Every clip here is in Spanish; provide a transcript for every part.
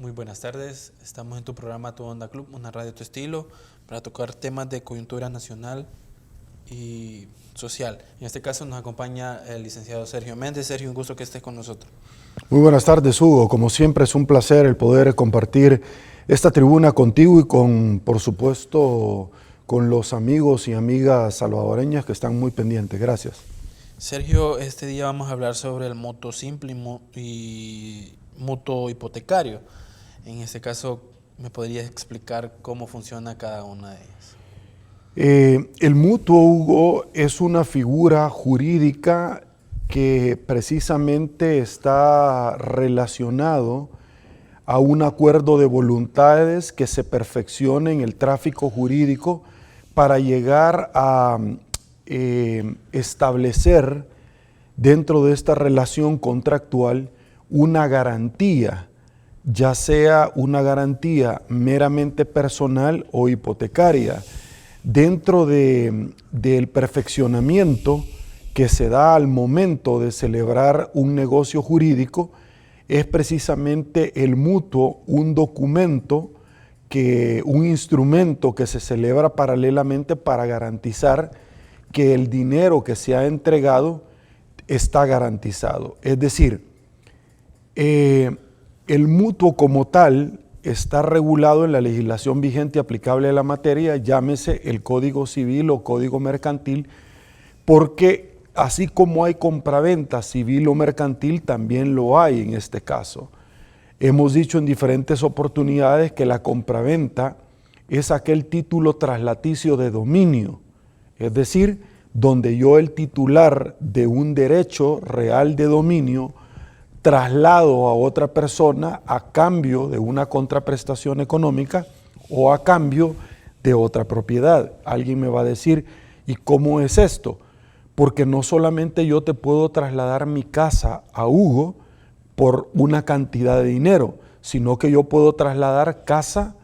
Muy buenas tardes, estamos en tu programa Tu Onda Club, una radio a tu estilo, para tocar temas de coyuntura nacional y social. En este caso nos acompaña el licenciado Sergio Méndez. Sergio, un gusto que estés con nosotros. Muy buenas tardes, Hugo. Como siempre es un placer el poder compartir esta tribuna contigo y por supuesto, con los amigos y amigas salvadoreñas que están muy pendientes. Gracias. Sergio, este día vamos a hablar sobre el mutuo simple y mutuo hipotecario. En este caso, ¿me podrías explicar cómo funciona cada una de ellas? El mutuo, Hugo, es una figura jurídica que precisamente está relacionado a un acuerdo de voluntades que se perfeccione en el tráfico jurídico para llegar a establecer dentro de esta relación contractual una garantía, ya sea una garantía meramente personal o hipotecaria, dentro del perfeccionamiento que se da al momento de celebrar un negocio jurídico. Es precisamente el mutuo un documento, un instrumento que se celebra paralelamente para garantizar que el dinero que se ha entregado está garantizado. Es decir, el mutuo como tal está regulado en la legislación vigente aplicable a la materia, llámese el Código Civil o Código Mercantil, porque así como hay compraventa civil o mercantil, también lo hay en este caso. Hemos dicho en diferentes oportunidades que la compraventa es aquel título traslaticio de dominio, es decir, donde yo, el titular de un derecho real de dominio, traslado a otra persona a cambio de una contraprestación económica o a cambio de otra propiedad. Alguien me va a decir, ¿y cómo es esto? Porque no solamente yo te puedo trasladar mi casa a Hugo por una cantidad de dinero, sino que yo puedo trasladar casa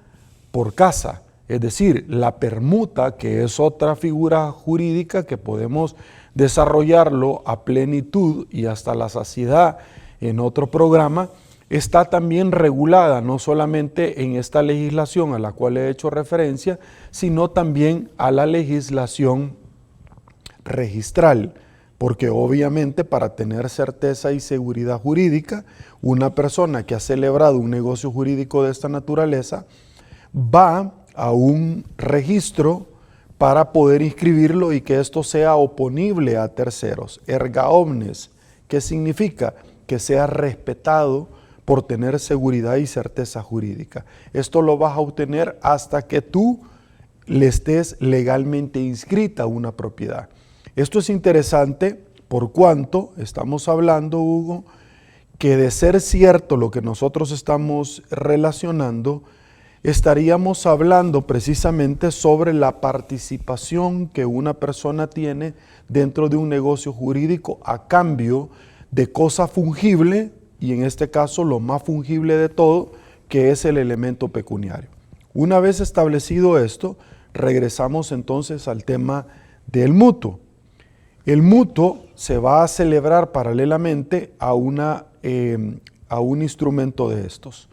por casa. Es decir, la permuta, que es otra figura jurídica que podemos desarrollarlo a plenitud y hasta la saciedad en otro programa, está también regulada no solamente en esta legislación a la cual he hecho referencia, sino también a la legislación registral, porque obviamente para tener certeza y seguridad jurídica, una persona que ha celebrado un negocio jurídico de esta naturaleza va a un registro para poder inscribirlo y que esto sea oponible a terceros. Erga omnes, ¿qué significa? Que sea respetado por tener seguridad y certeza jurídica. Esto lo vas a obtener hasta que tú le estés legalmente inscrita a una propiedad. Esto es interesante por cuanto estamos hablando, Hugo, que de ser cierto lo que nosotros estamos relacionando, estaríamos hablando precisamente sobre la participación que una persona tiene dentro de un negocio jurídico a cambio de cosa fungible, y en este caso lo más fungible de todo, que es el elemento pecuniario. Una vez establecido esto, regresamos entonces al tema del mutuo. El mutuo se va a celebrar paralelamente a un instrumento de estos.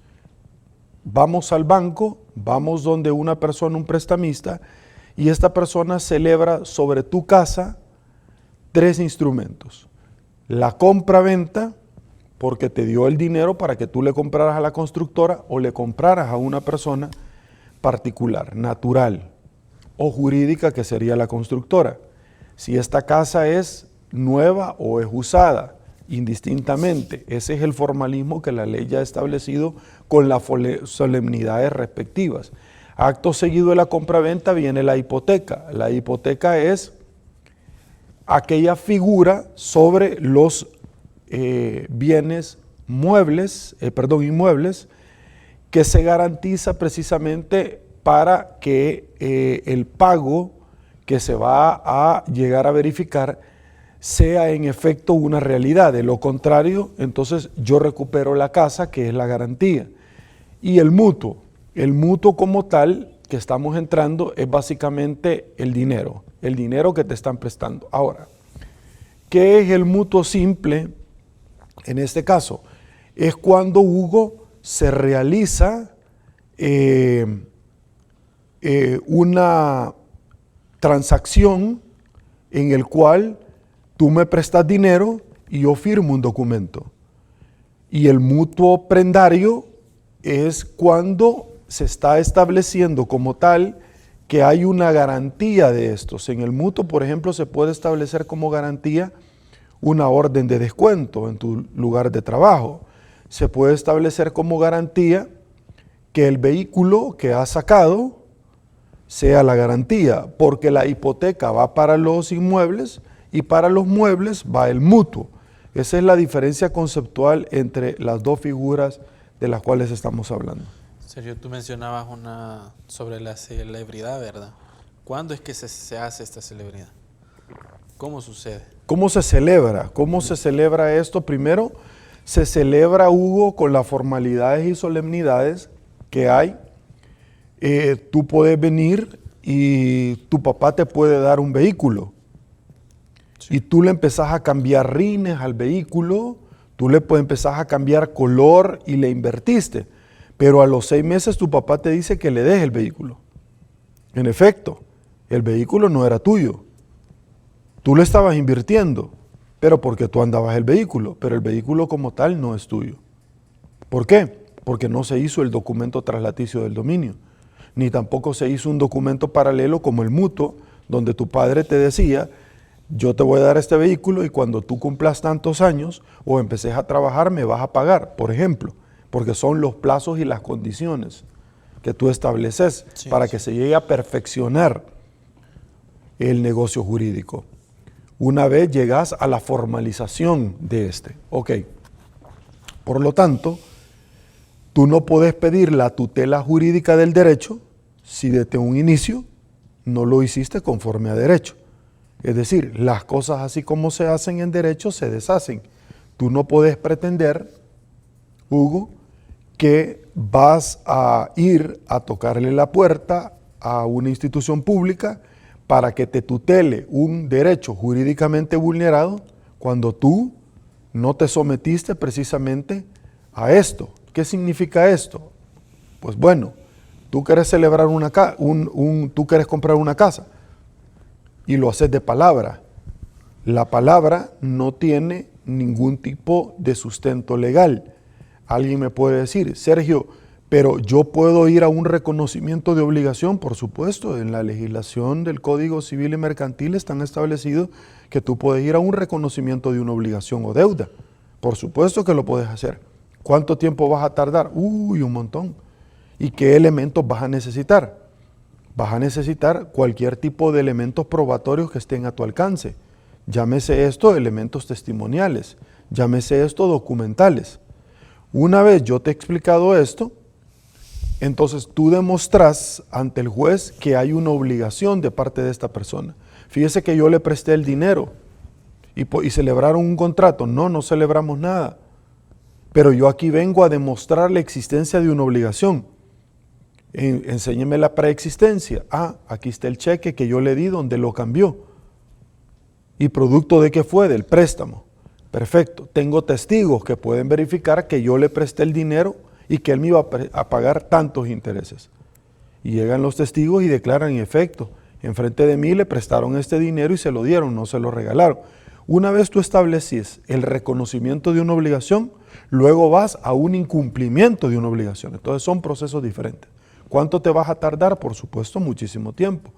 Vamos al banco, vamos donde una persona, un prestamista, y esta persona celebra sobre tu casa 3 instrumentos. La compra-venta, porque te dio el dinero para que tú le compraras a la constructora o le compraras a una persona particular, natural o jurídica, que sería la constructora. Si esta casa es nueva o es usada, indistintamente. Ese es el formalismo que la ley ya ha establecido con las solemnidades respectivas. Acto seguido de la compraventa viene la hipoteca. La hipoteca es aquella figura sobre los bienes inmuebles que se garantiza precisamente para que el pago que se va a llegar a verificar sea en efecto una realidad. De lo contrario, entonces yo recupero la casa, que es la garantía. Y el mutuo como tal que estamos entrando es básicamente el dinero que te están prestando. Ahora, ¿qué es el mutuo simple en este caso? Es cuando, Hugo, se realiza una transacción en el cual tú me prestas dinero y yo firmo un documento. Y el mutuo prendario es cuando se está estableciendo como tal que hay una garantía de estos. En el mutuo, por ejemplo, se puede establecer como garantía una orden de descuento en tu lugar de trabajo. Se puede establecer como garantía que el vehículo que has sacado sea la garantía, porque la hipoteca va para los inmuebles y para los muebles va el mutuo. Esa es la diferencia conceptual entre las dos figuras de las cuales estamos hablando. Sergio, tú mencionabas una sobre la celebridad, ¿verdad? ¿Cuándo es que se hace esta celebridad? ¿Cómo sucede? ¿Cómo se celebra? ¿Cómo se celebra esto? Primero, se celebra, Hugo, con las formalidades y solemnidades que hay. Tú puedes venir y tu papá te puede dar un vehículo. Sí. Y tú le empezás a cambiar rines al vehículo, tú le empezás a cambiar color y le invertiste. Pero a los 6 meses tu papá te dice que le des el vehículo. En efecto, el vehículo no era tuyo. Tú le estabas invirtiendo, pero porque tú andabas el vehículo, pero el vehículo como tal no es tuyo. ¿Por qué? Porque no se hizo el documento traslaticio del dominio, ni tampoco se hizo un documento paralelo como el mutuo, donde tu padre te decía, yo te voy a dar este vehículo y cuando tú cumplas tantos años o empeces a trabajar me vas a pagar, por ejemplo, porque son los plazos y las condiciones que tú estableces para que se llegue a perfeccionar el negocio jurídico. Una vez llegas a la formalización de este. Ok. Por lo tanto, tú no puedes pedir la tutela jurídica del derecho si desde un inicio no lo hiciste conforme a derecho. Es decir, las cosas así como se hacen en derecho se deshacen. Tú no puedes pretender, Hugo, que vas a ir a tocarle la puerta a una institución pública para que te tutele un derecho jurídicamente vulnerado cuando tú no te sometiste precisamente a esto. ¿Qué significa esto? Pues bueno, tú quieres celebrar tú quieres comprar una casa y lo haces de palabra. La palabra no tiene ningún tipo de sustento legal. Alguien me puede decir, Sergio, pero yo puedo ir a un reconocimiento de obligación, por supuesto, en la legislación del Código Civil y Mercantil están establecidos que tú puedes ir a un reconocimiento de una obligación o deuda. Por supuesto que lo puedes hacer. ¿Cuánto tiempo vas a tardar? Un montón. ¿Y qué elementos vas a necesitar? Vas a necesitar cualquier tipo de elementos probatorios que estén a tu alcance. Llámese esto elementos testimoniales, llámese esto documentales. Una vez yo te he explicado esto, entonces tú demostrás ante el juez que hay una obligación de parte de esta persona. Fíjese que yo le presté el dinero y celebraron un contrato. No celebramos nada. Pero yo aquí vengo a demostrar la existencia de una obligación. Enséñeme la preexistencia. Aquí está el cheque que yo le di donde lo cambió. ¿Y producto de qué fue? Del préstamo. Perfecto. Tengo testigos que pueden verificar que yo le presté el dinero y que él me iba a pagar tantos intereses. Y llegan los testigos y declaran, en efecto, enfrente de mí le prestaron este dinero y se lo dieron, no se lo regalaron. Una vez tú estableces el reconocimiento de una obligación, luego vas a un incumplimiento de una obligación. Entonces son procesos diferentes. ¿Cuánto te vas a tardar? Por supuesto, muchísimo tiempo.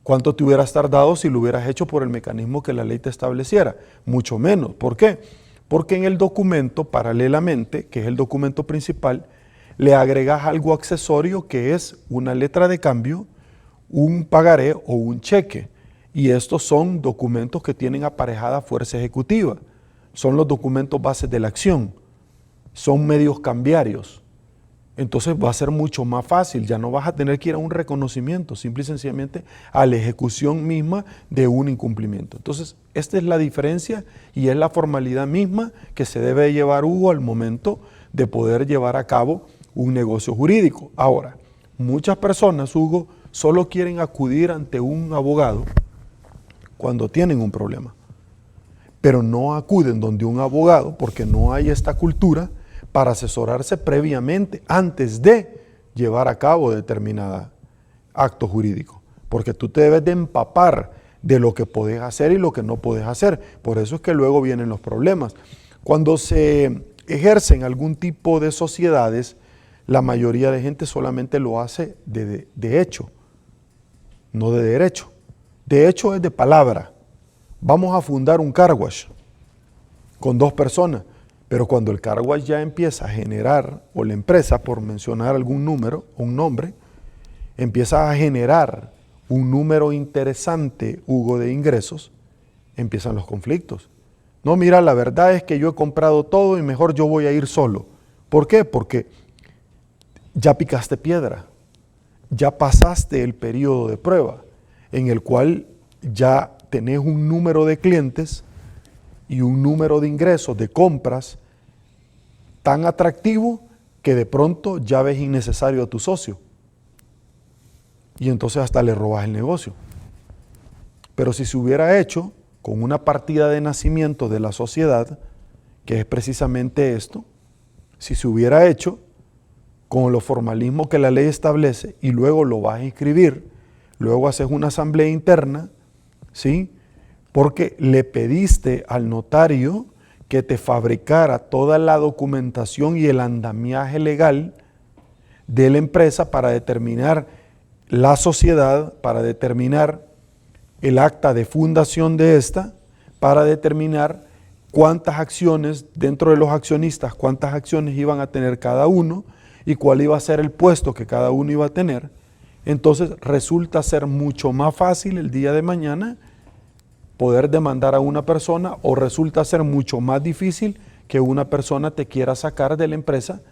¿Cuánto te hubieras tardado si lo hubieras hecho por el mecanismo que la ley te estableciera? Mucho menos. ¿Por qué? Porque en el documento, paralelamente, que es el documento principal, le agregas algo accesorio que es una letra de cambio, un pagaré o un cheque. Y estos son documentos que tienen aparejada fuerza ejecutiva. Son los documentos bases de la acción. Son medios cambiarios. Entonces va a ser mucho más fácil. Ya no vas a tener que ir a un reconocimiento, simple y sencillamente a la ejecución misma de un incumplimiento. Entonces, esta es la diferencia y es la formalidad misma que se debe llevar, Hugo, al momento de poder llevar a cabo un negocio jurídico. Ahora, muchas personas, Hugo, solo quieren acudir ante un abogado cuando tienen un problema, pero no acuden donde un abogado porque no hay esta cultura para asesorarse previamente antes de llevar a cabo determinado acto jurídico. Porque tú te debes de empapar de lo que podés hacer y lo que no podés hacer. Por eso es que luego vienen los problemas. Cuando se ejercen algún tipo de sociedades, la mayoría de gente solamente lo hace de hecho, no de derecho. De hecho es de palabra. Vamos a fundar un car wash con 2 personas, pero cuando el car wash ya empieza a generar, o la empresa, por mencionar algún número, un nombre, empieza a generar un número interesante, Hugo, de ingresos, empiezan los conflictos. No, mira, la verdad es que yo he comprado todo y mejor yo voy a ir solo. ¿Por qué? Porque ya picaste piedra, ya pasaste el periodo de prueba, en el cual ya tenés un número de clientes y un número de ingresos, de compras, tan atractivo que de pronto ya ves innecesario a tu socio. Y entonces hasta le robas el negocio. Pero si se hubiera hecho con una partida de nacimiento de la sociedad, que es precisamente esto, si se hubiera hecho con los formalismos que la ley establece y luego lo vas a inscribir, luego haces una asamblea interna, ¿sí? Porque le pediste al notario que te fabricara toda la documentación y el andamiaje legal de la empresa para determinar la sociedad, para determinar el acta de fundación de esta, para determinar cuántas acciones dentro de los accionistas, cuántas acciones iban a tener cada uno y cuál iba a ser el puesto que cada uno iba a tener. Entonces resulta ser mucho más fácil el día de mañana poder demandar a una persona, o resulta ser mucho más difícil que una persona te quiera sacar de la empresa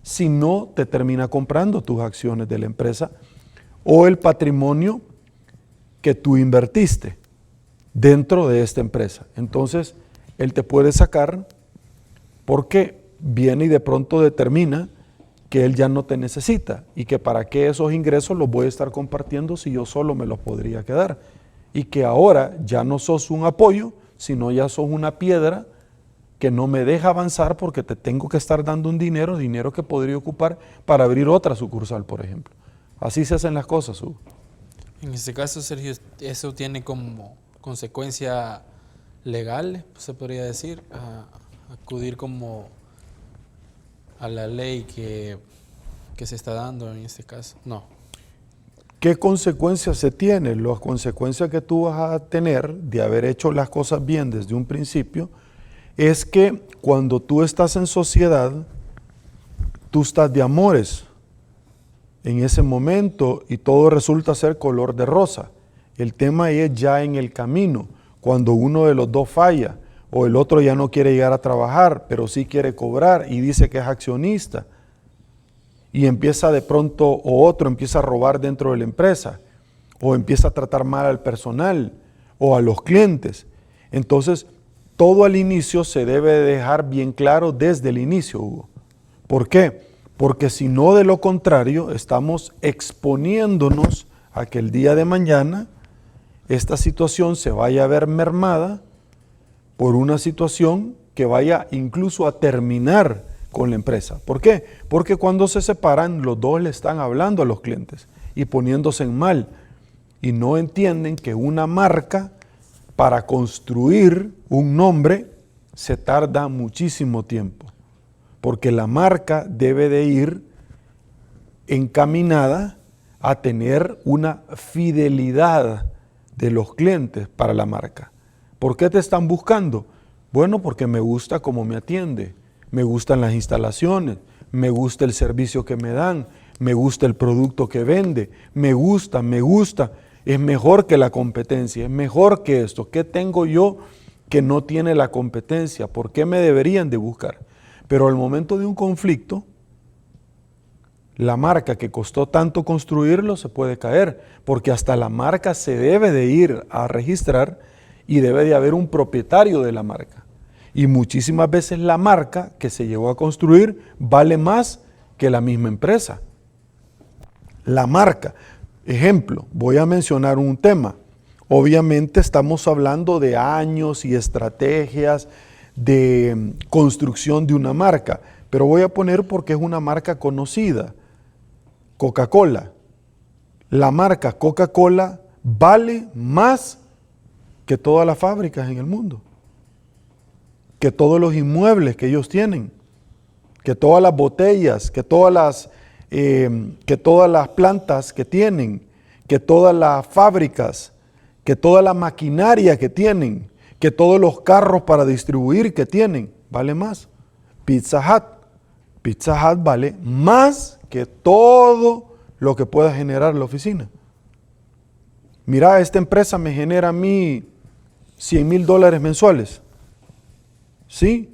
si no te termina comprando tus acciones de la empresa o el patrimonio que tú invertiste dentro de esta empresa. Entonces, él te puede sacar porque viene y de pronto determina que él ya no te necesita y que para qué esos ingresos los voy a estar compartiendo si yo solo me los podría quedar. Y que ahora ya no sos un apoyo, sino ya sos una piedra que no me deja avanzar porque te tengo que estar dando un dinero que podría ocupar para abrir otra sucursal, por ejemplo. Así se hacen las cosas, Hugo. En este caso, Sergio, eso tiene como consecuencia legal, se podría decir, acudir como a la ley que se está dando en este caso. No. ¿Qué consecuencias se tienen? Las consecuencias que tú vas a tener de haber hecho las cosas bien desde un principio es que cuando tú estás en sociedad, tú estás de amores en ese momento y todo resulta ser color de rosa. El tema es ya en el camino, cuando uno de los dos falla o el otro ya no quiere llegar a trabajar, pero sí quiere cobrar y dice que es accionista. Y empieza de pronto, o otro empieza a robar dentro de la empresa, o empieza a tratar mal al personal, o a los clientes. Entonces, todo al inicio se debe dejar bien claro desde el inicio, Hugo. ¿Por qué? Porque si no, de lo contrario, estamos exponiéndonos a que el día de mañana esta situación se vaya a ver mermada por una situación que vaya incluso a terminar con la empresa. ¿Por qué? Porque cuando se separan, los dos le están hablando a los clientes y poniéndose en mal y no entienden que una marca, para construir un nombre, se tarda muchísimo tiempo, porque la marca debe de ir encaminada a tener una fidelidad de los clientes para la marca. ¿Por qué te están buscando? Bueno, porque me gusta cómo me atiende, me gustan las instalaciones, me gusta el servicio que me dan, me gusta el producto que vende, me gusta, es mejor que la competencia, es mejor que esto. ¿Qué tengo yo que no tiene la competencia? ¿Por qué me deberían de buscar? Pero al momento de un conflicto, la marca que costó tanto construirlo se puede caer, porque hasta la marca se debe de ir a registrar y debe de haber un propietario de la marca. Y muchísimas veces la marca que se llegó a construir vale más que la misma empresa. La marca, ejemplo, voy a mencionar un tema. Obviamente estamos hablando de años y estrategias de construcción de una marca, pero voy a poner porque es una marca conocida, Coca-Cola. La marca Coca-Cola vale más que todas las fábricas en el mundo, que todos los inmuebles que ellos tienen, que todas las botellas, que todas las plantas que tienen, que todas las fábricas, que toda la maquinaria que tienen, que todos los carros para distribuir que tienen, vale más. Pizza Hut. Pizza Hut vale más que todo lo que pueda generar la oficina. Mira, esta empresa me genera a mí $100,000 mensuales. ¿Sí?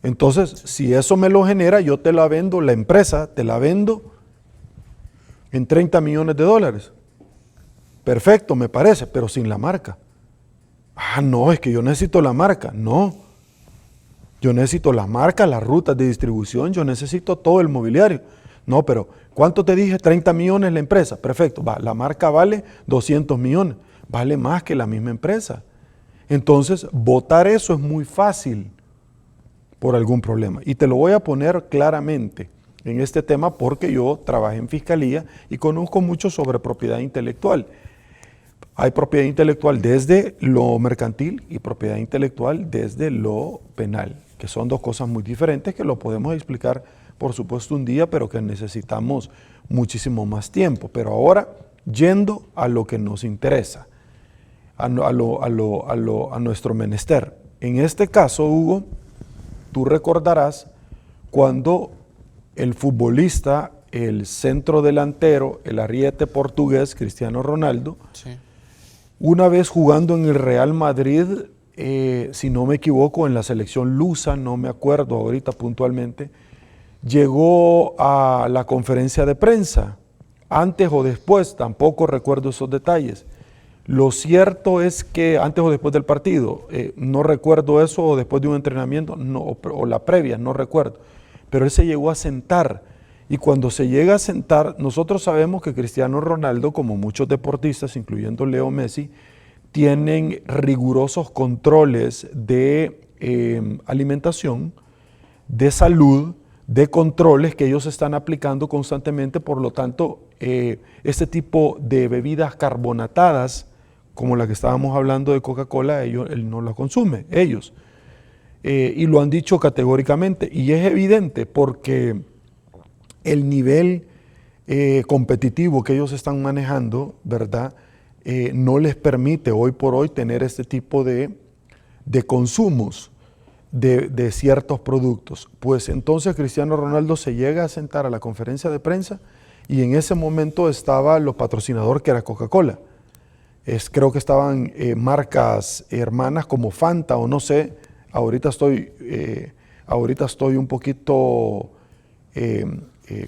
Entonces, si eso me lo genera, yo te la vendo, la empresa te la vendo en $30 millones. Perfecto, me parece, pero sin la marca. No, es que yo necesito la marca. No, yo necesito la marca, las rutas de distribución, yo necesito todo el mobiliario. No, pero ¿cuánto te dije? 30 millones la empresa. Perfecto, la marca vale 200 millones. Vale más que la misma empresa. Entonces, votar eso es muy fácil por algún problema. Y te lo voy a poner claramente en este tema porque yo trabajé en fiscalía y conozco mucho sobre propiedad intelectual. Hay propiedad intelectual desde lo mercantil y propiedad intelectual desde lo penal, que son dos cosas muy diferentes que lo podemos explicar, por supuesto, un día, pero que necesitamos muchísimo más tiempo. Pero ahora, yendo a lo que nos interesa, a nuestro menester. En este caso, Hugo, tú recordarás cuando el futbolista, el centro delantero, el ariete portugués, Cristiano Ronaldo, Sí. una vez jugando en el Real Madrid, si no me equivoco, en la selección lusa, no me acuerdo ahorita puntualmente, llegó a la conferencia de prensa, antes o después, tampoco recuerdo esos detalles. Lo cierto es que antes o después del partido, no recuerdo eso, o después de un entrenamiento, no, o la previa, no recuerdo, pero él se llegó a sentar. Y cuando se llega a sentar, nosotros sabemos que Cristiano Ronaldo, como muchos deportistas, incluyendo Leo Messi, tienen rigurosos controles de alimentación, de salud, de controles que ellos están aplicando constantemente. Por lo tanto, este tipo de bebidas carbonatadas, como la que estábamos hablando de Coca-Cola, él no la consume, ellos. Y lo han dicho categóricamente. Y es evidente porque el nivel competitivo que ellos están manejando, ¿verdad? No les permite hoy por hoy tener este tipo de consumos de ciertos productos. Pues entonces Cristiano Ronaldo se llega a sentar a la conferencia de prensa y en ese momento estaba los patrocinadores que era Coca-Cola. Creo que estaban marcas hermanas como Fanta o no sé. Ahorita estoy un poquito,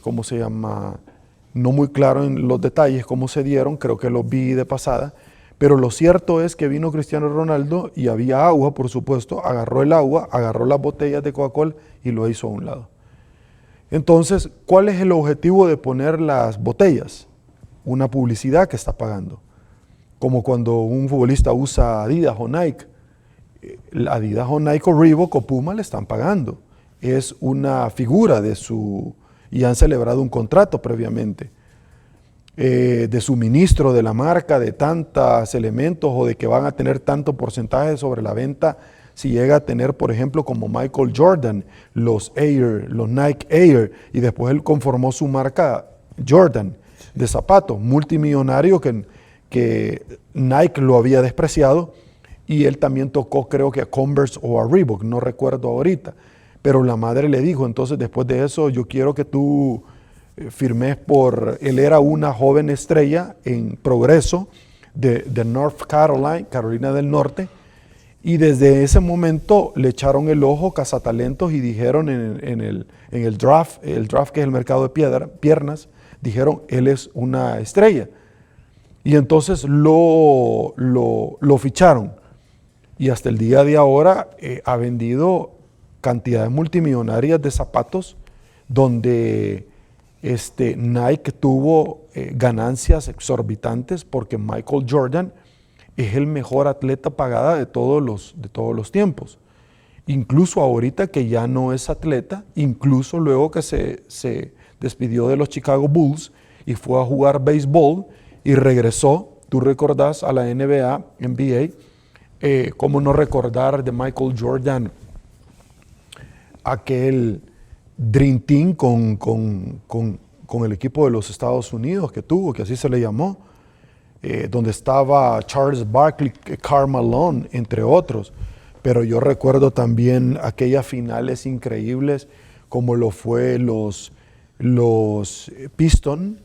¿cómo se llama? No muy claro en los detalles, cómo se dieron, creo que los vi de pasada. Pero lo cierto es que vino Cristiano Ronaldo y había agua, por supuesto, agarró el agua, agarró las botellas de Coca-Cola y lo hizo a un lado. Entonces, ¿cuál es el objetivo de poner las botellas? Una publicidad que está pagando. Como cuando un futbolista usa Adidas o Nike. Adidas o Nike o Reebok o Puma le están pagando. Es una figura y han celebrado un contrato previamente. De suministro de la marca, de tantos elementos o de que van a tener tanto porcentaje sobre la venta, si llega a tener, por ejemplo, como Michael Jordan, los Nike Air, y después él conformó su marca Jordan de zapatos, multimillonario que Nike lo había despreciado, y él también tocó, creo que a Converse o a Reebok, no recuerdo ahorita, pero la madre le dijo, entonces después de eso yo quiero que tú firmé él era una joven estrella en progreso de North Carolina, Carolina del Norte, y desde ese momento le echaron el ojo cazatalentos y dijeron en el draft que es el mercado de piernas, dijeron, él es una estrella. Y entonces lo ficharon. Y hasta el día de ahora ha vendido cantidades multimillonarias de zapatos donde Nike tuvo ganancias exorbitantes porque Michael Jordan es el mejor atleta pagada de todos los tiempos. incluso ahorita que ya no es atleta, incluso luego que se despidió de los Chicago Bulls y fue a jugar béisbol y regresó, tú recordás, a la NBA, cómo no recordar de Michael Jordan aquel Dream Team con el equipo de los Estados Unidos que tuvo, que así se le llamó, donde estaba Charles Barkley, Karl Malone, entre otros. Pero yo recuerdo también aquellas finales increíbles como lo fue los Pistons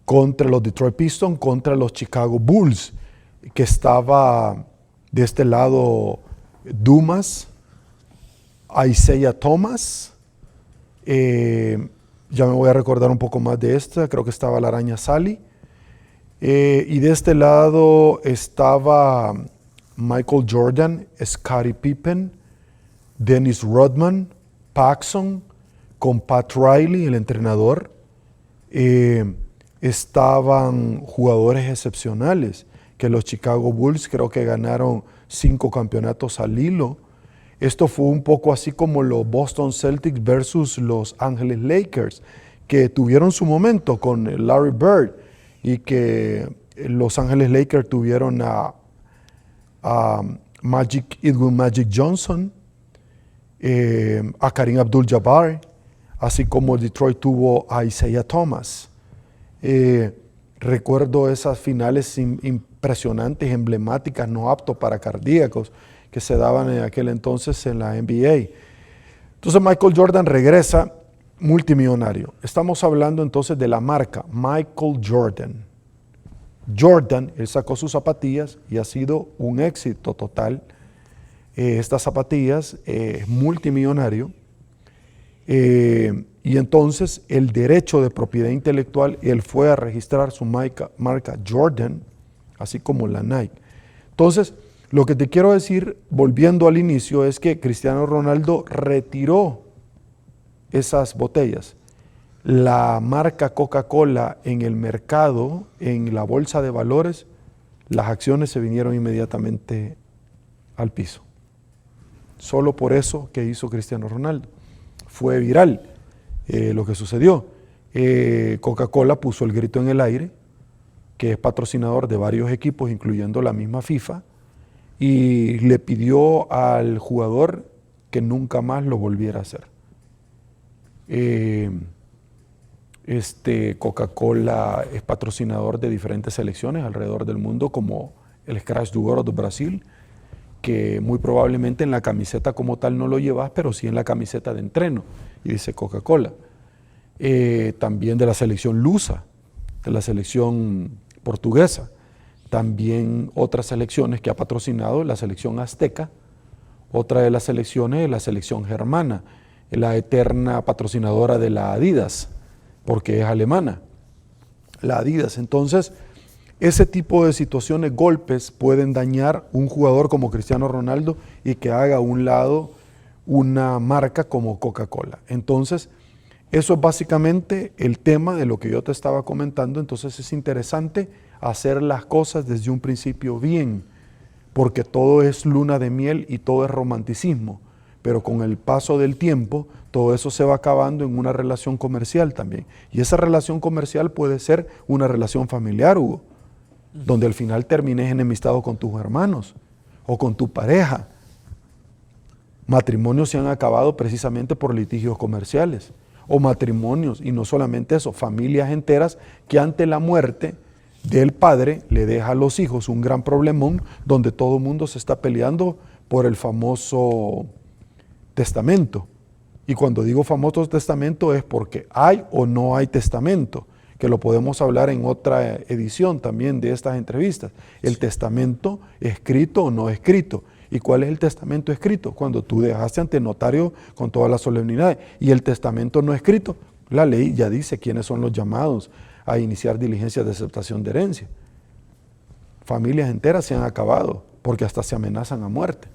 contra los Detroit Pistons contra los Chicago Bulls, que estaba de este lado Dumas, Isaiah Thomas, ya me voy a recordar un poco más de esta, creo que estaba la Araña Sally, y de este lado estaba Michael Jordan, Scottie Pippen, Dennis Rodman, Paxson, con Pat Riley, el entrenador. Estaban jugadores excepcionales, que los Chicago Bulls creo que ganaron 5 campeonatos al hilo. Esto fue un poco así como los Boston Celtics versus los Angeles Lakers, que tuvieron su momento con Larry Bird y que los Angeles Lakers tuvieron a Edwin Magic Johnson, a Kareem Abdul-Jabbar, así como Detroit tuvo a Isaiah Thomas. Recuerdo esas finales impresionantes, emblemáticas, no aptos para cardíacos, que se daban en aquel entonces en la NBA. Entonces Michael Jordan regresa multimillonario. Estamos hablando entonces de la marca Michael Jordan. Jordan, él sacó sus zapatillas y ha sido un éxito total. Estas zapatillas, multimillonario. Y entonces el derecho de propiedad intelectual, él fue a registrar su marca Jordan, así como la Nike. Entonces, lo que te quiero decir, volviendo al inicio, es que Cristiano Ronaldo retiró esas botellas. La marca Coca-Cola en el mercado, en la bolsa de valores, las acciones se vinieron inmediatamente al piso. Solo por eso que hizo Cristiano Ronaldo. Fue viral lo que sucedió. Coca-Cola puso el grito en el aire, que es patrocinador de varios equipos, incluyendo la misma FIFA, y le pidió al jugador que nunca más lo volviera a hacer. Coca-Cola es patrocinador de diferentes selecciones alrededor del mundo, como el Scratch do Ouro do Brasil, que muy probablemente en la camiseta como tal no lo llevas, pero sí en la camiseta de entreno, y dice Coca-Cola. También de la selección lusa, de la selección portuguesa, también otras selecciones que ha patrocinado, la selección azteca, otra de las selecciones, la selección germana, la eterna patrocinadora de la Adidas, porque es alemana, la Adidas. Entonces, ese tipo de situaciones, golpes, pueden dañar un jugador como Cristiano Ronaldo y que haga a un lado una marca como Coca-Cola. Entonces, eso es básicamente el tema de lo que yo te estaba comentando. Entonces, es interesante hacer las cosas desde un principio bien, porque todo es luna de miel y todo es romanticismo, pero con el paso del tiempo, todo eso se va acabando en una relación comercial también. Y esa relación comercial puede ser una relación familiar, Hugo, donde al final termines enemistado con tus hermanos o con tu pareja. Matrimonios se han acabado precisamente por litigios comerciales, o matrimonios, y no solamente eso, familias enteras que ante la muerte del padre le deja a los hijos un gran problemón, donde todo el mundo se está peleando por el famoso testamento. Y cuando digo famoso testamento es porque hay o no hay testamento, que lo podemos hablar en otra edición también de estas entrevistas. El testamento escrito o no escrito. ¿Y cuál es el testamento escrito? Cuando tú dejaste ante notario con toda la solemnidad. Y el testamento no escrito, la ley ya dice quiénes son los llamados a iniciar diligencias de aceptación de herencia. Familias enteras se han acabado porque hasta se amenazan a muerte.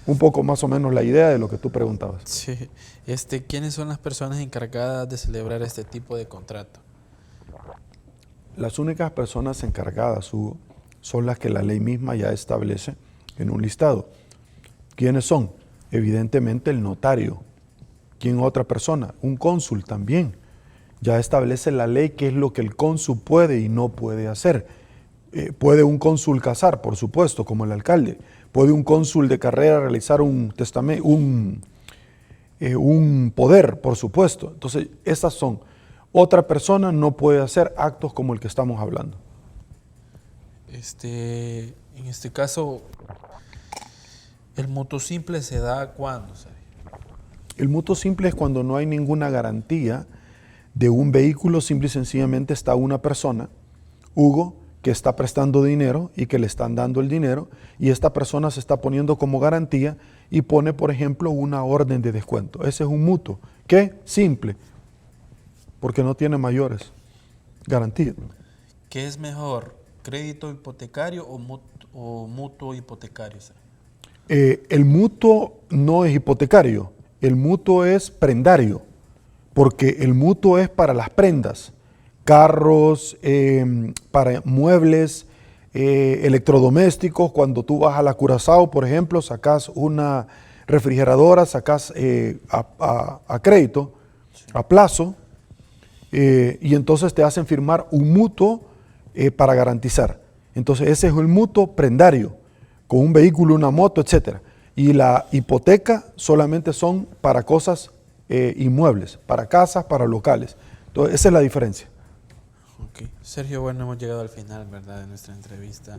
Un poco más o menos la idea de lo que tú preguntabas. Sí. ¿Quiénes son las personas encargadas de celebrar este tipo de contrato? Las únicas personas encargadas, Hugo, son las que la ley misma ya establece en un listado. ¿Quiénes son? Evidentemente el notario. ¿Quién otra persona? Un cónsul también. Ya establece la ley qué es lo que el cónsul puede y no puede hacer. Puede un cónsul casar, por supuesto, como el alcalde. Puede un cónsul de carrera realizar un testamento, un poder, por supuesto. Entonces, esas son. Otra persona no puede hacer actos como el que estamos hablando. En este caso, ¿el mutuo simple se da cuándo, Sergio? El mutuo simple es cuando no hay ninguna garantía de un vehículo, simple y sencillamente está una persona, Hugo, que está prestando dinero y que le están dando el dinero, y esta persona se está poniendo como garantía y pone, por ejemplo, una orden de descuento. Ese es un mutuo. ¿Qué? Simple, porque no tiene mayores garantías. ¿Qué es mejor, crédito hipotecario o mutuo hipotecario, Sergio? El mutuo no es hipotecario, el mutuo es prendario, porque el mutuo es para las prendas, carros, para muebles, electrodomésticos. Cuando tú vas a la Curazao, por ejemplo, sacas una refrigeradora, sacas a crédito, a plazo, y entonces te hacen firmar un mutuo para garantizar. Entonces ese es el mutuo prendario, con un vehículo, una moto, etc. Y la hipoteca solamente son para cosas inmuebles, para casas, para locales. Entonces esa es la diferencia. Okay. Sergio, bueno, hemos llegado al final, ¿verdad?, de nuestra entrevista.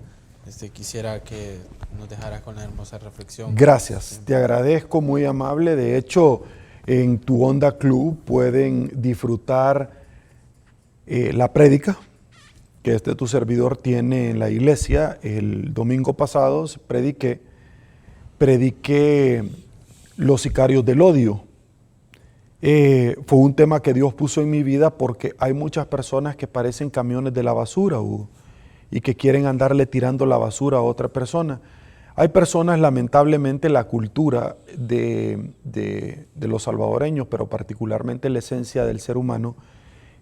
Quisiera que nos dejaras con la hermosa reflexión. Gracias, te agradezco, muy amable. De hecho, en tu Onda Club pueden disfrutar la prédica que tu servidor tiene en la iglesia. El domingo pasado prediqué los sicarios del odio. Fue un tema que Dios puso en mi vida porque hay muchas personas que parecen camiones de la basura, Hugo, y que quieren andarle tirando la basura a otra persona. Hay personas, lamentablemente, la cultura de los salvadoreños, pero particularmente la esencia del ser humano,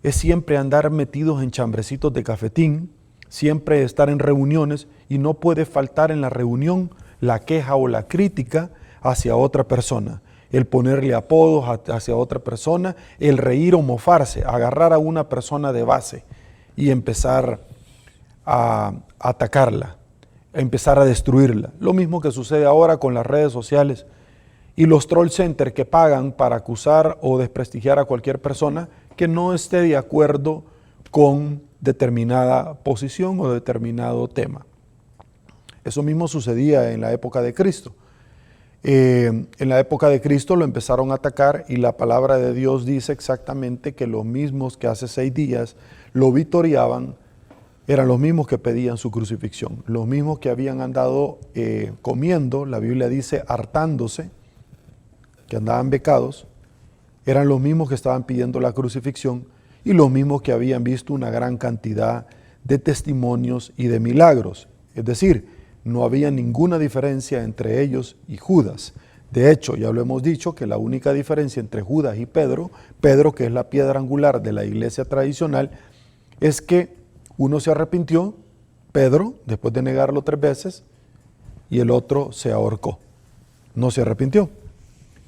es siempre andar metidos en chambrecitos de cafetín, siempre estar en reuniones, y no puede faltar en la reunión la queja o la crítica hacia otra persona, el ponerle apodos hacia otra persona, el reír o mofarse, agarrar a una persona de base y empezar a atacarla, a empezar a destruirla. Lo mismo que sucede ahora con las redes sociales y los troll centers que pagan para acusar o desprestigiar a cualquier persona que no esté de acuerdo con determinada posición o determinado tema. Eso mismo sucedía en la época de Cristo. En la época de Cristo lo empezaron a atacar y la palabra de Dios dice exactamente que los mismos que hace 6 días lo victoriaban eran los mismos que pedían su crucifixión, los mismos que habían andado comiendo, la Biblia dice hartándose, que andaban becados, eran los mismos que estaban pidiendo la crucifixión y los mismos que habían visto una gran cantidad de testimonios y de milagros. Es decir, no había ninguna diferencia entre ellos y Judas. De hecho, ya lo hemos dicho, que la única diferencia entre Judas y Pedro, que es la piedra angular de la iglesia tradicional, es que uno se arrepintió, Pedro, después de negarlo 3 veces, y el otro se ahorcó. No se arrepintió.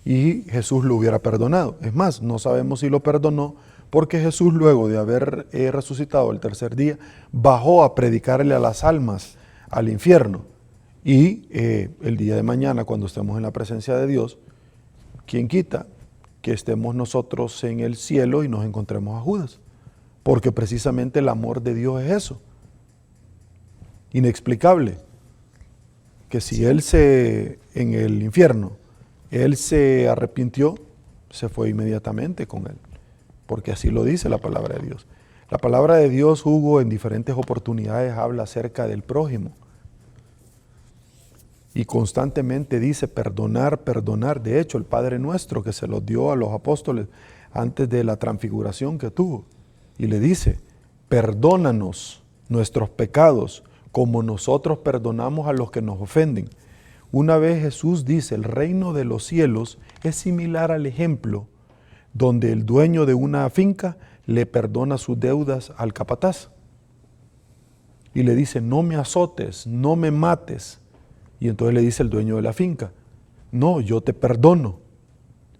Y Jesús lo hubiera perdonado. Es más, no sabemos si lo perdonó, porque Jesús, luego de haber resucitado el tercer día, bajó a predicarle a las almas al infierno. Y el día de mañana, cuando estemos en la presencia de Dios, ¿quién quita que estemos nosotros en el cielo y nos encontremos a Judas? Porque precisamente el amor de Dios es eso, inexplicable, que si él en el infierno, él se arrepintió, se fue inmediatamente con él, porque así lo dice la palabra de Dios. La palabra de Dios, Hugo, en diferentes oportunidades habla acerca del prójimo. Y constantemente dice perdonar, perdonar. De hecho, el Padre Nuestro que se los dio a los apóstoles antes de la transfiguración que tuvo. Y le dice, perdónanos nuestros pecados como nosotros perdonamos a los que nos ofenden. Una vez Jesús dice, el reino de los cielos es similar al ejemplo donde el dueño de una finca le perdona sus deudas al capataz. Y le dice, no me azotes, no me mates. Y entonces le dice el dueño de la finca, No, yo te perdono.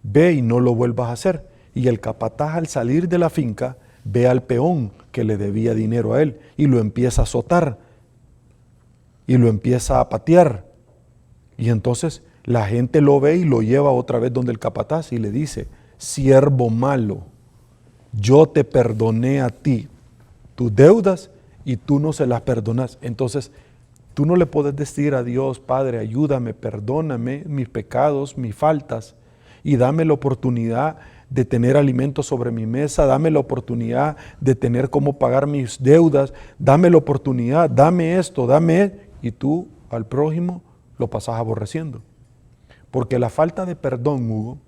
Ve y no lo vuelvas a hacer. Y el capataz, al salir de la finca, ve al peón que le debía dinero a él y lo empieza a azotar y lo empieza a patear. Y entonces la gente lo ve y lo lleva otra vez donde el capataz y le dice: siervo malo, yo te perdoné a ti tus deudas y tú no se las perdonas. Entonces tú no le puedes decir a Dios: Padre, ayúdame, perdóname mis pecados, mis faltas, y dame la oportunidad de tener alimento sobre mi mesa, dame la oportunidad de tener cómo pagar mis deudas, dame la oportunidad, dame esto, y tú al prójimo lo pasas aborreciendo. Porque la falta de perdón, Hugo,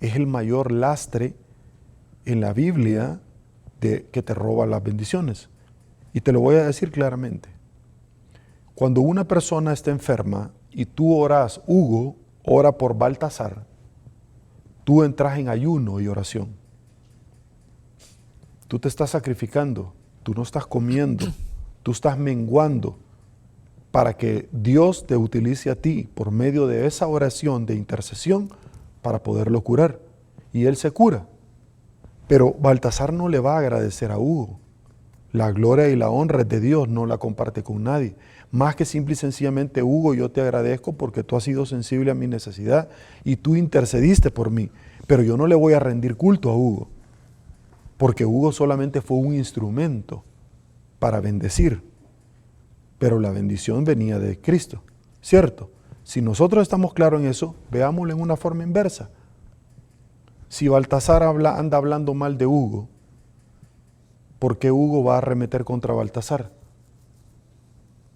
es el mayor lastre en la Biblia que te roba las bendiciones. Y te lo voy a decir claramente. Cuando una persona está enferma y tú oras, Hugo ora por Baltasar, tú entras en ayuno y oración. Tú te estás sacrificando, tú no estás comiendo, tú estás menguando para que Dios te utilice a ti por medio de esa oración de intercesión para poderlo curar. Y él se cura. Pero Baltasar no le va a agradecer a Hugo. La gloria y la honra es de Dios, no la comparte con nadie. Más que simple y sencillamente: Hugo, yo te agradezco porque tú has sido sensible a mi necesidad y tú intercediste por mí. Pero yo no le voy a rendir culto a Hugo, porque Hugo solamente fue un instrumento para bendecir. Pero la bendición venía de Cristo, ¿cierto? Si nosotros estamos claros en eso, veámoslo en una forma inversa. Si Baltasar anda hablando mal de Hugo, ¿por qué Hugo va a arremeter contra Baltasar?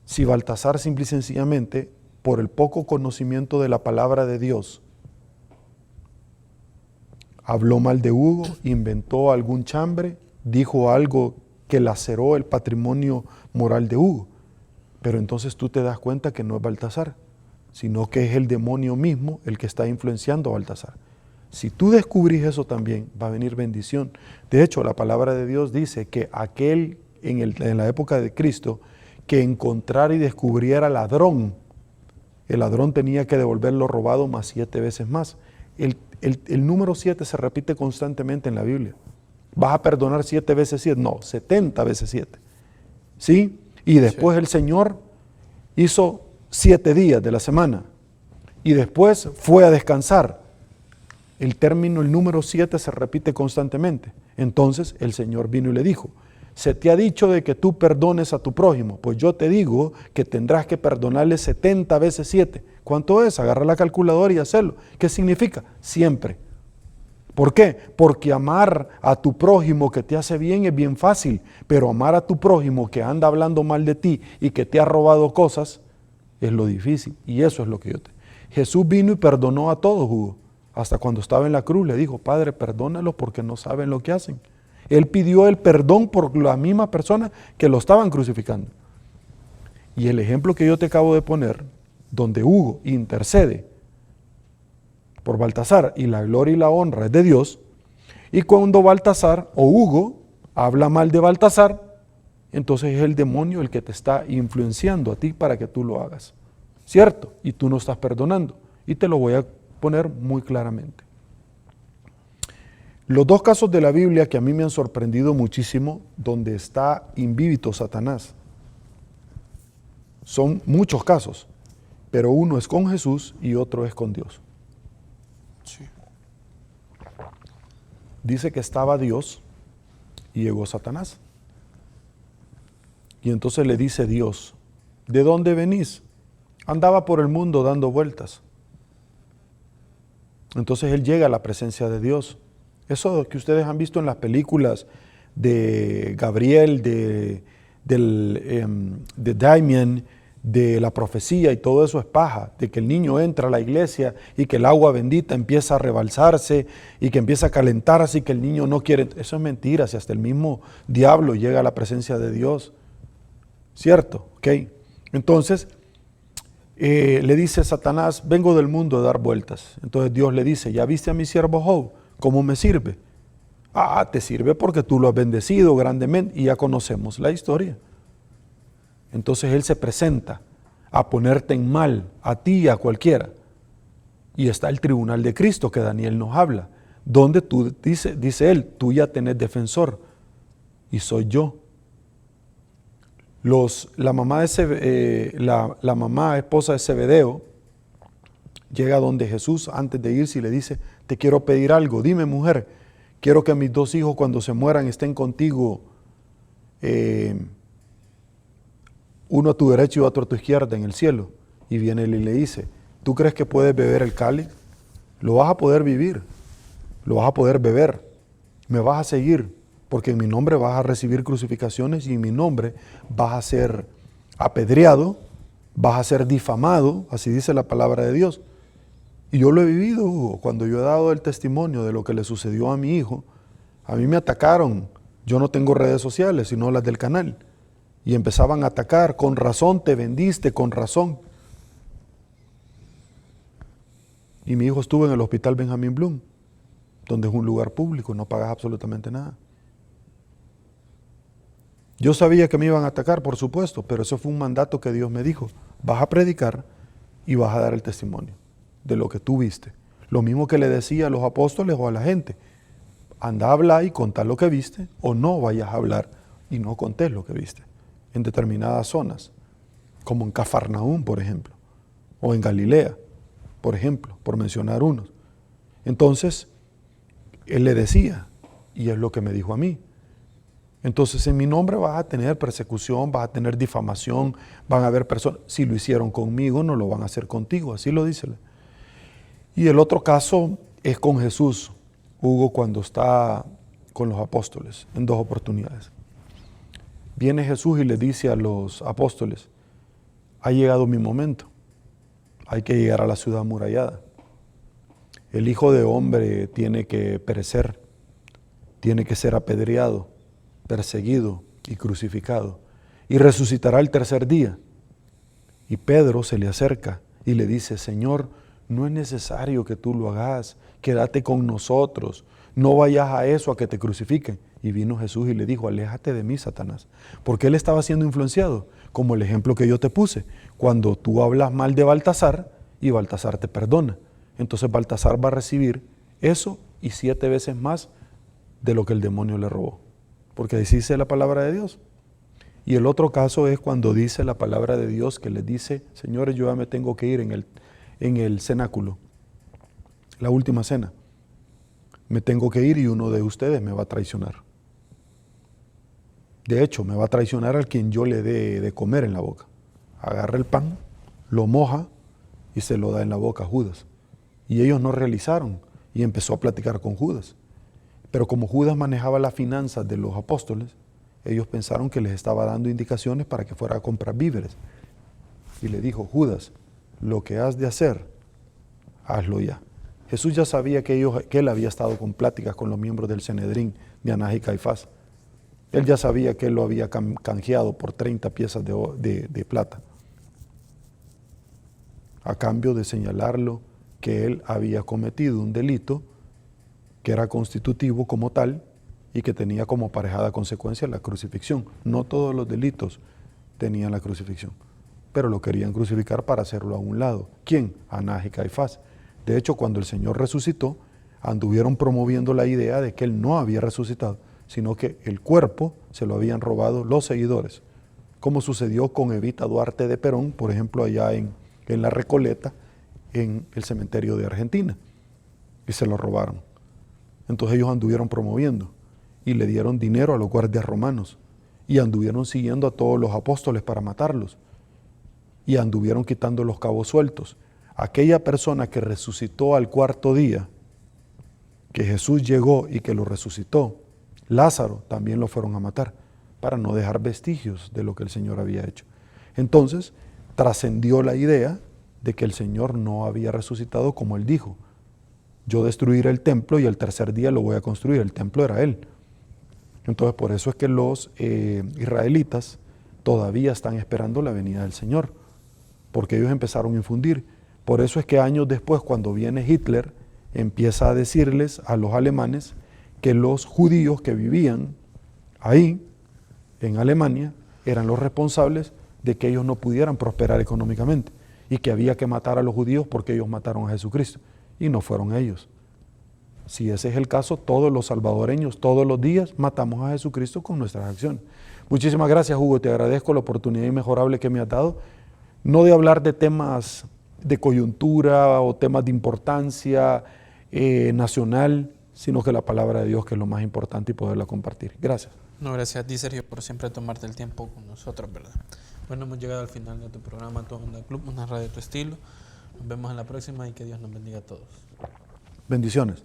Si Baltasar simple y sencillamente, por el poco conocimiento de la palabra de Dios, habló mal de Hugo, inventó algún chambre, dijo algo que laceró el patrimonio moral de Hugo. Pero entonces tú te das cuenta que no es Baltasar, sino que es el demonio mismo el que está influenciando a Baltasar. Si tú descubrís eso también, va a venir bendición. De hecho, la palabra de Dios dice que aquel en la época de Cristo que encontrara y descubriera ladrón, el ladrón tenía que devolver lo robado más 7 veces más. El número 7 se repite constantemente en la Biblia. ¿Vas a perdonar 7 veces 7? No, 70 veces 7. ¿Sí? Y después el Señor hizo 7 días de la semana y después fue a descansar. El número 7 se repite constantemente. Entonces el Señor vino y le dijo: se te ha dicho de que tú perdones a tu prójimo, pues yo te digo que tendrás que perdonarle 70 veces 7. ¿Cuánto es? Agarra la calculadora y hacerlo. ¿Qué significa? Siempre. ¿Por qué? Porque amar a tu prójimo que te hace bien es bien fácil, pero amar a tu prójimo que anda hablando mal de ti y que te ha robado cosas es lo difícil. Y eso es lo que Jesús vino y perdonó a todos, Hugo. Hasta cuando estaba en la cruz le dijo: Padre, perdónalos porque no saben lo que hacen. Él pidió el perdón por la misma persona que lo estaban crucificando. Y el ejemplo que yo te acabo de poner, donde Hugo intercede por Baltasar y la gloria y la honra es de Dios, y cuando Baltasar o Hugo habla mal de Baltasar, entonces es el demonio el que te está influenciando a ti para que tú lo hagas, ¿cierto? Y tú no estás perdonando. Y te lo voy a poner muy claramente. Los 2 casos de la Biblia que a mí me han sorprendido muchísimo, donde está invívido Satanás, son muchos casos, pero uno es con Jesús y otro es con Dios. Sí. Dice que estaba Dios y llegó Satanás. Y entonces le dice Dios: ¿de dónde venís? Andaba por el mundo dando vueltas. Entonces él llega a la presencia de Dios. Eso que ustedes han visto en las películas de Gabriel, de Damien, de la profecía, y todo eso es paja, de que el niño entra a la iglesia y que el agua bendita empieza a rebalsarse y que empieza a calentarse y que el niño no quiere. Eso es mentira, si hasta el mismo diablo llega a la presencia de Dios. ¿Cierto? ¿Ok? Entonces, le dice Satanás: vengo del mundo a dar vueltas. Entonces Dios le dice: ¿ya viste a mi siervo Job? ¿Cómo me sirve? Te sirve porque tú lo has bendecido grandemente, y ya conocemos la historia. Entonces él se presenta a ponerte en mal, a ti y a cualquiera. Y está el tribunal de Cristo que Daniel nos habla, donde dice él, tú ya tenés defensor y soy yo. La mamá esposa de Zebedeo llega donde Jesús antes de irse y le dice, te quiero pedir algo, dime mujer, quiero que mis 2 hijos cuando se mueran estén contigo, uno a tu derecha y otro a tu izquierda en el cielo. Y viene él y le dice, ¿tú crees que puedes beber el cáliz? Lo vas a poder vivir, lo vas a poder beber, me vas a seguir, porque en mi nombre vas a recibir crucificaciones y en mi nombre vas a ser apedreado, vas a ser difamado, así dice la palabra de Dios. Y yo lo he vivido, Hugo, cuando yo he dado el testimonio de lo que le sucedió a mi hijo, a mí me atacaron, yo no tengo redes sociales, sino las del canal, y empezaban a atacar, con razón te vendiste, con razón. Y mi hijo estuvo en el hospital Benjamín Bloom, donde es un lugar público, no pagas absolutamente nada. Yo sabía que me iban a atacar, por supuesto, pero eso fue un mandato que Dios me dijo, vas a predicar y vas a dar el testimonio de lo que tú viste. Lo mismo que le decía a los apóstoles o a la gente, anda a hablar y contá lo que viste, o no vayas a hablar y no contés lo que viste, en determinadas zonas, como en Cafarnaúm, por ejemplo, o en Galilea, por ejemplo, por mencionar unos. Entonces, él le decía, y es lo que me dijo a mí, entonces en mi nombre vas a tener persecución, vas a tener difamación, van a haber personas, si lo hicieron conmigo, no lo van a hacer contigo, así lo dice. Y el otro caso es con Jesús, Hugo, cuando está con los apóstoles, en 2 oportunidades. Viene Jesús y le dice a los apóstoles, ha llegado mi momento, hay que llegar a la ciudad amurallada. El Hijo de Hombre tiene que perecer, tiene que ser apedreado, perseguido y crucificado, y resucitará el 3er día. Y Pedro se le acerca y le dice, Señor, no es necesario que tú lo hagas, quédate con nosotros, no vayas a eso, a que te crucifiquen. Y vino Jesús y le dijo, aléjate de mí, Satanás, porque él estaba siendo influenciado, como el ejemplo que yo te puse, cuando tú hablas mal de Baltasar y Baltasar te perdona, entonces Baltasar va a recibir eso y 7 veces más de lo que el demonio le robó, porque así dice la palabra de Dios. Y el otro caso es cuando dice la palabra de Dios que les dice, señores, yo ya me tengo que ir en el cenáculo, la última cena, me tengo que ir y uno de ustedes me va a traicionar. De hecho, me va a traicionar al quien yo le dé de comer en la boca. Agarra el pan, lo moja y se lo da en la boca a Judas. Y ellos no realizaron y empezó a platicar con Judas. Pero como Judas manejaba las finanzas de los apóstoles, ellos pensaron que les estaba dando indicaciones para que fuera a comprar víveres. Y le dijo, Judas, lo que has de hacer, hazlo ya. Jesús ya sabía que él había estado con pláticas con los miembros del Sanedrín de Anás y Caifás. Él ya sabía que él lo había canjeado por 30 piezas de plata, a cambio de señalarlo que él había cometido un delito que era constitutivo como tal y que tenía como aparejada consecuencia la crucifixión. No todos los delitos tenían la crucifixión, pero lo querían crucificar para hacerlo a un lado. ¿Quién? Anás y Caifás. De hecho, cuando el Señor resucitó, anduvieron promoviendo la idea de que él no había resucitado, sino que el cuerpo se lo habían robado los seguidores, como sucedió con Evita Duarte de Perón, por ejemplo, allá en La Recoleta, en el cementerio de Argentina, y se lo robaron. Entonces ellos anduvieron promoviendo y le dieron dinero a los guardias romanos y anduvieron siguiendo a todos los apóstoles para matarlos y anduvieron quitando los cabos sueltos. Aquella persona que resucitó al 4.º día, que Jesús llegó y que lo resucitó, Lázaro, también lo fueron a matar para no dejar vestigios de lo que el Señor había hecho. Entonces trascendió la idea de que el Señor no había resucitado como Él dijo. Yo destruiré el templo y el 3er día lo voy a construir. El templo era Él. Entonces por eso es que los israelitas todavía están esperando la venida del Señor, porque ellos empezaron a infundir. Por eso es que años después, cuando viene Hitler, empieza a decirles a los alemanes que los judíos que vivían ahí, en Alemania, eran los responsables de que ellos no pudieran prosperar económicamente. y que había que matar a los judíos porque ellos mataron a Jesucristo. Y no fueron ellos. Si ese es el caso, todos los salvadoreños, todos los días, matamos a Jesucristo con nuestras acciones. Muchísimas gracias, Hugo. Te agradezco la oportunidad inmejorable que me has dado. No de hablar de temas de coyuntura o temas de importancia nacional, sino que la palabra de Dios, que es lo más importante, y poderla compartir. Gracias. No, gracias a ti, Sergio, por siempre tomarte el tiempo con nosotros, ¿verdad? Bueno, hemos llegado al final de tu programa Tu Onda Club, una radio de tu estilo. Nos vemos en la próxima y que Dios nos bendiga a todos. Bendiciones.